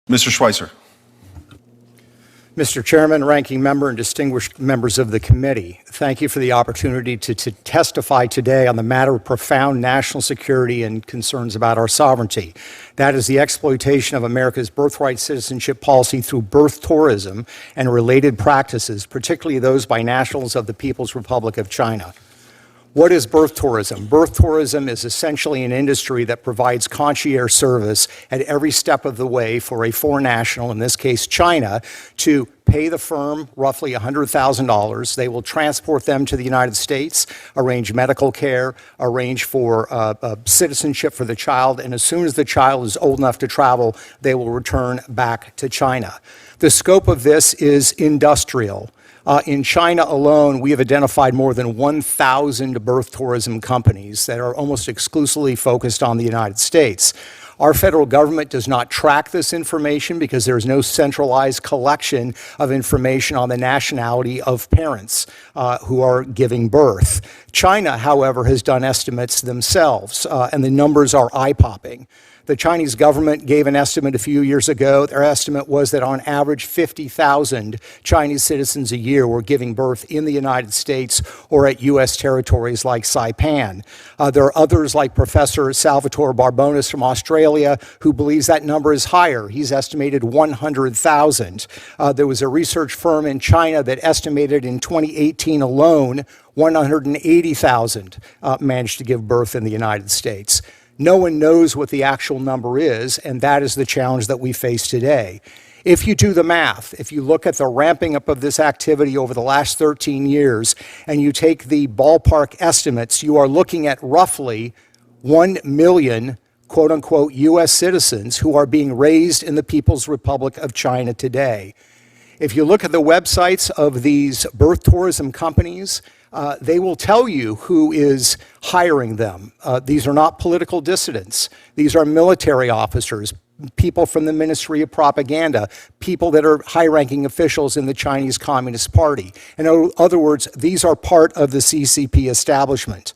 Mr. Schweitzer. Mr. Chairman, Ranking Member, and distinguished members of the committee, thank you for the opportunity to testify today on the matter of profound national security and concerns about our sovereignty. That is the exploitation of America's birthright citizenship policy through birth tourism and related practices, particularly those by nationals of the People's Republic of China. What is birth tourism? Birth tourism is essentially an industry that provides concierge service at every step of the way for a foreign national, in this case China, to pay the firm roughly $100,000. They will transport them to the United States, arrange medical care, arrange for citizenship for the child, and as soon as the child is old enough to travel, they will return back to China. The scope of this is industrial. In China alone, we have identified more than 1,000 birth tourism companies that are almost exclusively focused on the United States. Our federal government does not track this information because there is no centralized collection of information on the nationality of parents who are giving birth. China, however, has done estimates themselves, and the numbers are eye-popping. The Chinese government gave an estimate a few years ago. Their estimate was that on average 50,000 Chinese citizens a year were giving birth in the United States or at U.S. territories like Saipan. There are others like Professor Salvatore Barbonis from Australia who believes that number is higher. He's estimated 100,000. There was a research firm in China that estimated in 2018 alone 180,000 managed to give birth in the United States. No one knows what the actual number is, and that is the challenge that we face today. If you do the math, if you look at the ramping up of this activity over the last 13 years, and you take the ballpark estimates, you are looking at roughly 1 million quote-unquote U.S. citizens who are being raised in the People's Republic of China today. If you look at the websites of these birth tourism companies, they will tell you who is hiring them. These are not political dissidents. These are military officers, people from the Ministry of Propaganda, people that are high-ranking officials in the Chinese Communist Party. In other words, these are part of the CCP establishment.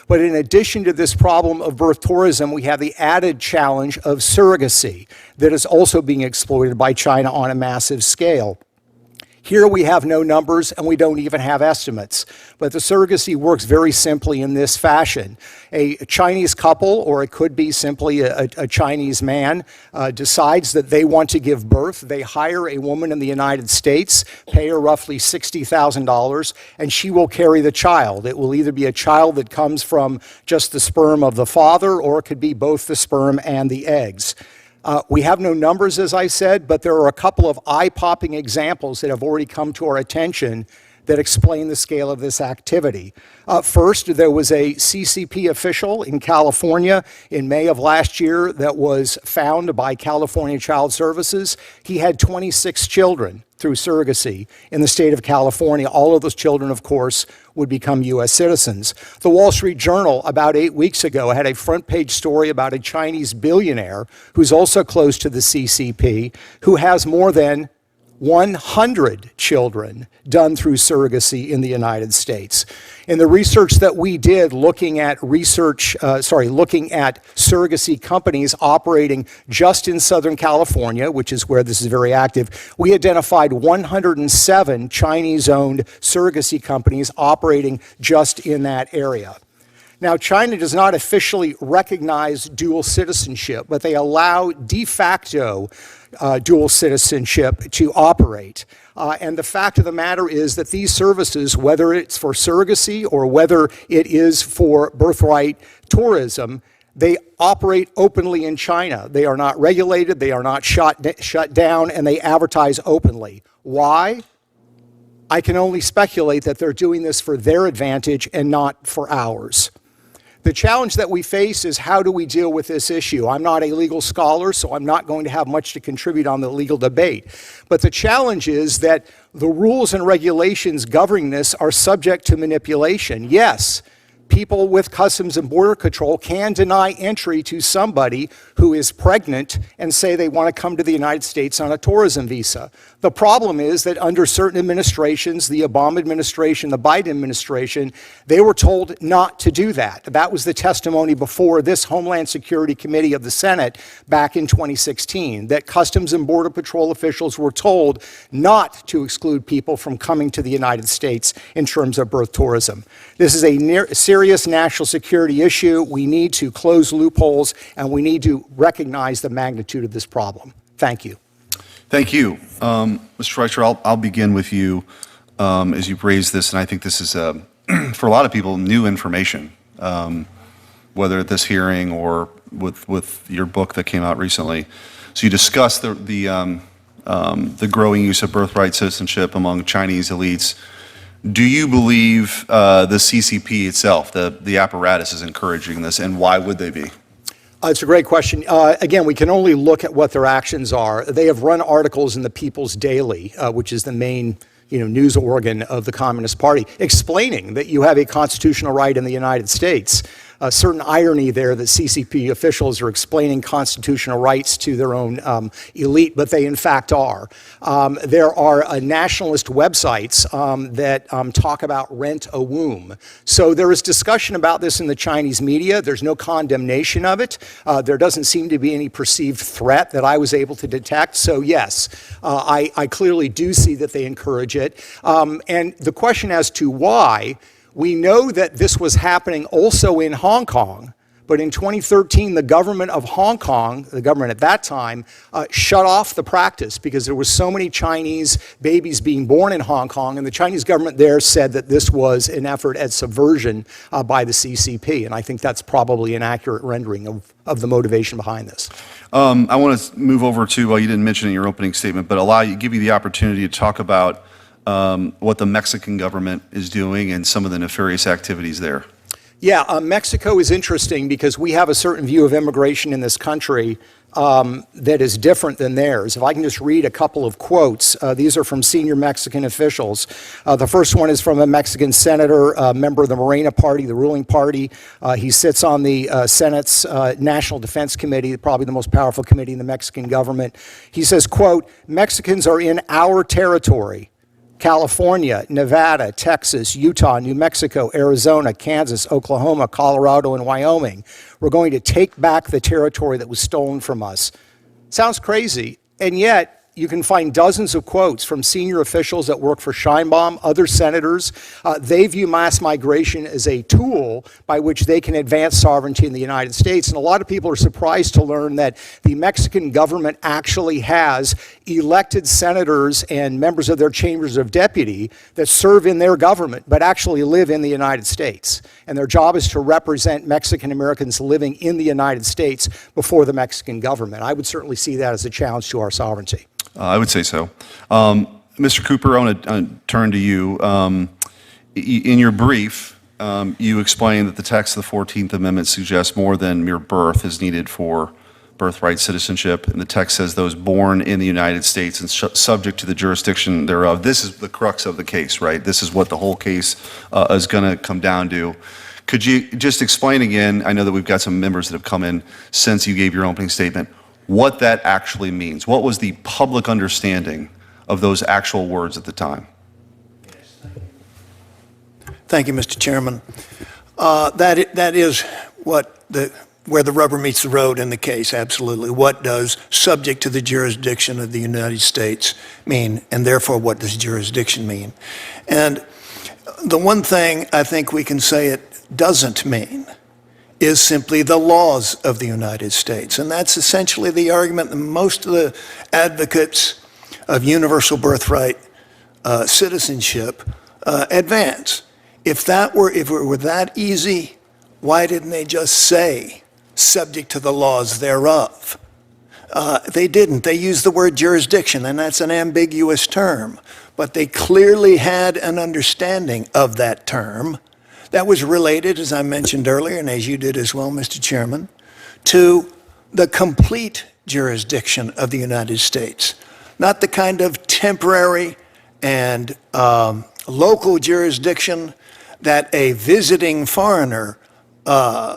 But in addition to this problem of birth tourism, we have the added challenge of surrogacy that is also being exploited by China on a massive scale. Here we have no numbers and we don't even have estimates, but the surrogacy works very simply in this fashion. A Chinese couple, or it could be simply a Chinese man, decides that they want to give birth. They hire a woman in the United States, pay her roughly $60,000, and she will carry the child. It will either be a child that comes from just the sperm of the father, or it could be both the sperm and the eggs. We have no numbers, as I said, but there are a couple of eye-popping examples that have already come to our attention that explain the scale of this activity. First, there was a CCP official in California in May of last year that was found by California Child Services. He had 26 children through surrogacy in the state of California. All of those children, of course, would become U.S. citizens. The Wall Street Journal, about 8 weeks ago, had a front-page story about a Chinese billionaire who's also close to the CCP, who has more than 100 children done through surrogacy in the United States. In the research that we did looking at surrogacy companies operating just in Southern California, which is where this is very active, we identified 107 Chinese-owned surrogacy companies operating just in that area. Now, China does not officially recognize dual citizenship, but they allow de facto dual citizenship to operate. And the fact of the matter is that these services, whether it's for surrogacy or whether it is for birthright tourism, they operate openly in China. They are not regulated, they are not shut down, and they advertise openly. Why? I can only speculate that they're doing this for their advantage and not for ours. The challenge that we face is how do we deal with this issue? I'm not a legal scholar, so I'm not going to have much to contribute on the legal debate. But the challenge is that the rules and regulations governing this are subject to manipulation. Yes, people with Customs and Border Control can deny entry to somebody who is pregnant and say they want to come to the United States on a tourism visa. The problem is that under certain administrations, the Obama administration, the Biden administration, they were told not to do that. That was the testimony before this Homeland Security Committee of the Senate back in 2016, that Customs and Border Patrol officials were told not to exclude people from coming to the United States in terms of birth tourism. This is a serious national security issue. We need to close loopholes, and we need to recognize the magnitude of this problem. Thank you. Thank you. Mr. Reicher, I'll begin with you as you've raised this, and I think this is, for a lot of people, new information, whether at this hearing or with your book that came out recently. So you discussed the growing use of birthright citizenship among Chinese elites. Do you believe the CCP itself, the apparatus, is encouraging this, and why would they be? It's a great question. Again, we can only look at what their actions are. They have run articles in the People's Daily, which is the main news organ of the Communist Party, explaining that you have a constitutional right in the United States. A certain irony there that CCP officials are explaining constitutional rights to their own elite, but they in fact are. There are nationalist websites that talk about rent a womb. So there is discussion about this in the Chinese media. There's no condemnation of it. There doesn't seem to be any perceived threat that I was able to detect. So yes, I clearly do see that they encourage it. And the question as to why, we know that this was happening also in Hong Kong, but in 2013, the government of Hong Kong, the government at that time, shut off the practice because there were so many Chinese babies being born in Hong Kong, and the Chinese government there said that this was an effort at subversion by the CCP, and I think that's probably an accurate rendering of the motivation behind this. I want to move over to, well, you didn't mention it in your opening statement, but give you the opportunity to talk about what the Mexican government is doing and some of the nefarious activities there. Yeah, Mexico is interesting because we have a certain view of immigration in this country that is different than theirs. If I can just read a couple of quotes, these are from senior Mexican officials. The first one is from a Mexican senator, a member of the Morena Party, the ruling party. He sits on the Senate's National Defense Committee, probably the most powerful committee in the Mexican government. He says, quote, "Mexicans are in our territory. California, Nevada, Texas, Utah, New Mexico, Arizona, Kansas, Oklahoma, Colorado, and Wyoming. We're going to take back the territory that was stolen from us." Sounds crazy, and yet you can find dozens of quotes from senior officials that work for Sheinbaum, other senators. They view mass migration as a tool by which they can advance sovereignty in the United States. And a lot of people are surprised to learn that the Mexican government actually has elected senators and members of their chambers of deputy that serve in their government, but actually live in the United States. And their job is to represent Mexican Americans living in the United States before the Mexican government. I would certainly see that as a challenge to our sovereignty. I would say so. Mr. Cooper, I want to turn to you. In your brief, you explained that the text of the 14th Amendment suggests more than mere birth is needed for birthright citizenship. And the text says those born in the United States and subject to the jurisdiction thereof. This is the crux of the case, right? This is what the whole case is going to come down to. Could you just explain again, I know that we've got some members that have come in since you gave your opening statement, what that actually means? What was the public understanding of those actual words at the time? Thank you, Mr. Chairman. That is where the rubber meets the road in the case, absolutely. What does subject to the jurisdiction of the United States mean, and therefore what does jurisdiction mean? And the one thing I think we can say it doesn't mean is simply the laws of the United States. And that's essentially the argument that most of the advocates of universal birthright citizenship advance. If it were that easy, why didn't they just say subject to the laws thereof? They didn't. They used the word jurisdiction, and that's an ambiguous term. But they clearly had an understanding of that term that was related, as I mentioned earlier, and as you did as well, Mr. Chairman, to the complete jurisdiction of the United States, not the kind of temporary and local jurisdiction that a visiting foreigner, and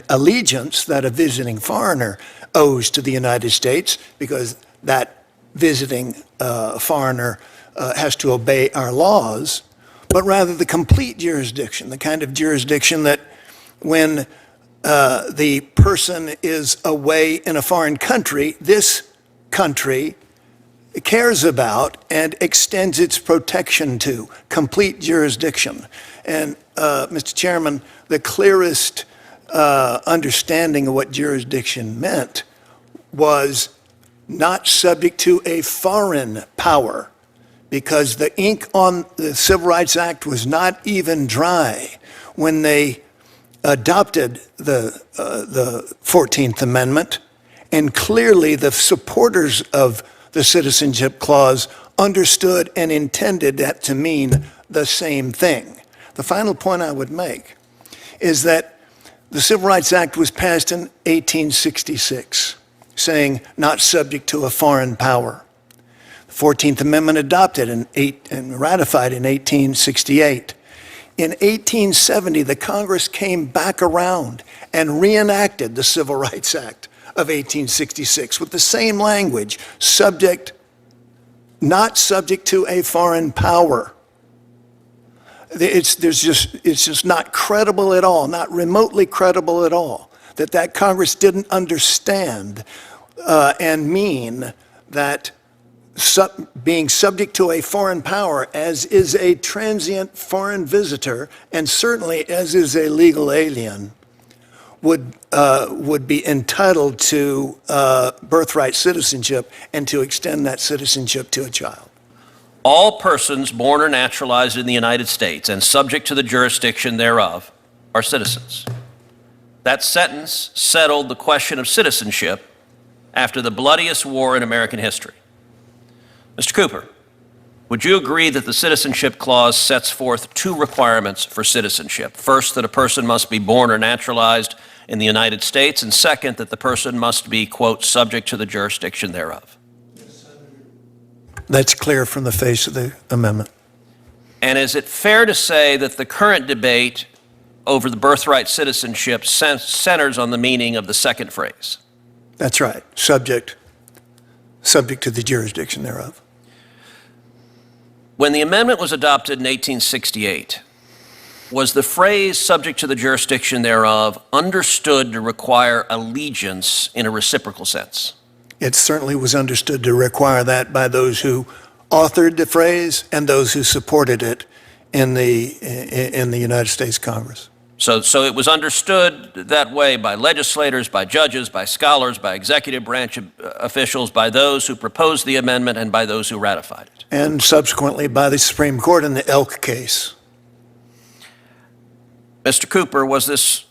allegiance that a visiting foreigner owes to the United States, because that visiting foreigner has to obey our laws, but rather the complete jurisdiction, the kind of jurisdiction that when the person is away in a foreign country, this country cares about and extends its protection to, complete jurisdiction. And Mr. Chairman, the clearest understanding of what jurisdiction meant was not subject to a foreign power, because the ink on the Civil Rights Act was not even dry when they adopted the 14th Amendment, and clearly the supporters of the Citizenship Clause understood and intended that to mean the same thing. The final point I would make is that the Civil Rights Act was passed in 1866, saying not subject to a foreign power. The 14th Amendment adopted and ratified in 1868. In 1870, the Congress came back around and reenacted the Civil Rights Act of 1866 with the same language, not subject to a foreign power. It's just not credible at all, not remotely credible at all, that Congress didn't understand and mean that being subject to a foreign power, as is a transient foreign visitor, and certainly as is a legal alien, would be entitled to birthright citizenship and to extend that citizenship to a child. All persons born or naturalized in the United States and subject to the jurisdiction thereof are citizens. That sentence settled the question of citizenship after the bloodiest war in American history. Mr. Cooper, would you agree that the Citizenship Clause sets forth two requirements for citizenship? First, that a person must be born or naturalized in the United States, and second, that the person must be, quote, subject to the jurisdiction thereof. That's clear from the face of the amendment. And is it fair to say that the current debate over the birthright citizenship centers on the meaning of the second phrase? That's right, subject to the jurisdiction thereof. When the amendment was adopted in 1868, was the phrase subject to the jurisdiction thereof understood to require allegiance in a reciprocal sense? It certainly was understood to require that by those who authored the phrase and those who supported it in the United States Congress. So it was understood that way by legislators, by judges, by scholars, by executive branch officials, by those who proposed the amendment, and by those who ratified it. And subsequently by the Supreme Court in the Elk case. Mr. Cooper, was this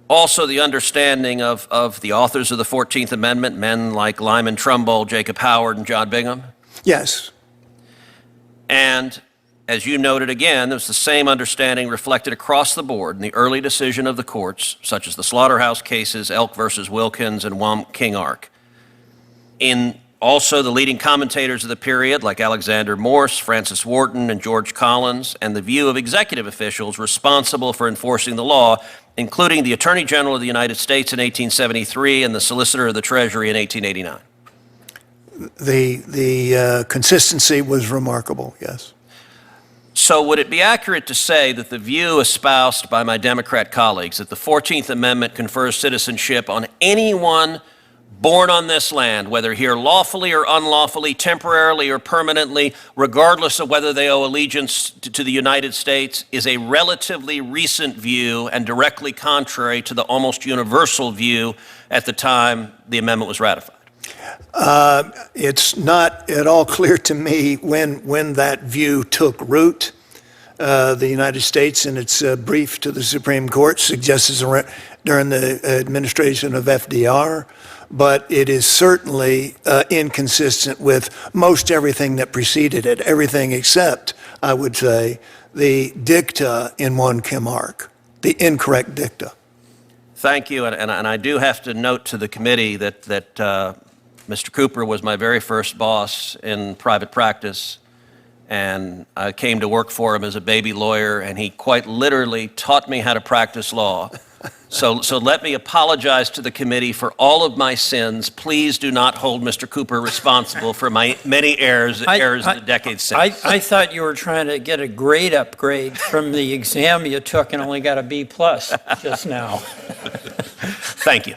also the understanding of the authors of the 14th Amendment, men like Lyman Trumbull, Jacob Howard, and John Bingham? Yes. And as you noted again, there was the same understanding reflected across the board in the early decision of the courts, such as the slaughterhouse cases, Elk versus Wilkins and Wamp King Ark. In also the leading commentators of the period, like Alexander Morse, Francis Wharton, and George Collins, and the view of executive officials responsible for enforcing the law, including the Attorney General of the United States in 1873 and the Solicitor of the Treasury in 1889. The consistency was remarkable, yes. So would it be accurate to say that the view espoused by my Democrat colleagues that the 14th Amendment confers citizenship on anyone born on this land, whether here lawfully or unlawfully, temporarily or permanently, regardless of whether they owe allegiance to the United States, is a relatively recent view and directly contrary to the almost universal view at the time the amendment was ratified? It's not at all clear to me when that view took root. The United States, in its brief to the Supreme Court, suggests during the administration of FDR, but it is certainly inconsistent with most everything that preceded it, everything except, I would say, the dicta in 1 Kim Ark, the incorrect dicta. Thank you, and I do have to note to the committee that Mr. Cooper was my very first boss in private practice, and I came to work for him as a baby lawyer, and he quite literally taught me how to practice law. So let me apologize to the committee for all of my sins. Please do not hold Mr. Cooper responsible for my many errors in the decades since. I thought you were trying to get a grade upgrade from the exam you took and only got a B+ just now. Thank you.